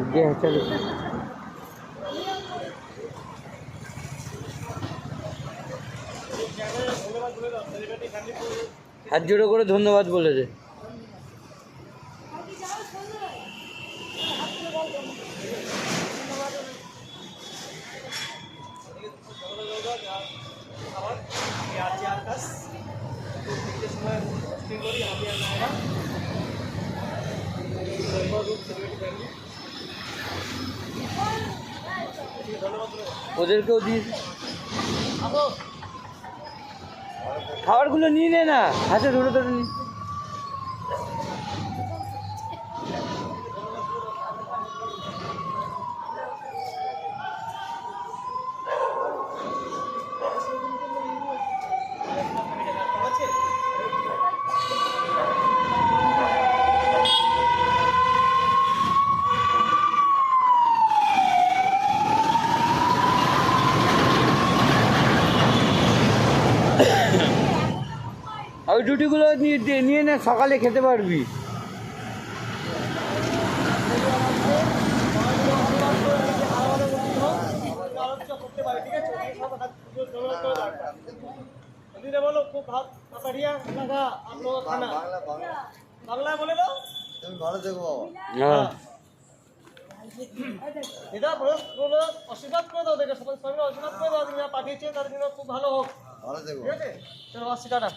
আগে চলো হাত জোড়ো করে ধন্যবাদ বলে দে। ওদেরকেও দিয়ে খাবারগুলো নিয়ে নে না, হাতে ধরে ধরে নি। ওই রুটিগুলো নিয়ে নে, সকালে খেতে পারবি। बोलो खूब भात बढ़िया लगा आप लोगों का खाना बांग्ला बोले दो तुम ভালো দেখো হ্যাঁ এটা বলো আশীর্বাদ করে দাও, দেখো সবাই সবাই আশীর্বাদ করে দাও, যারা পাঠিয়েছে তাদের জন্য খুব ভালো হোক, ভালো দেখো, ঠিক আছে? চলো আসি টাটা।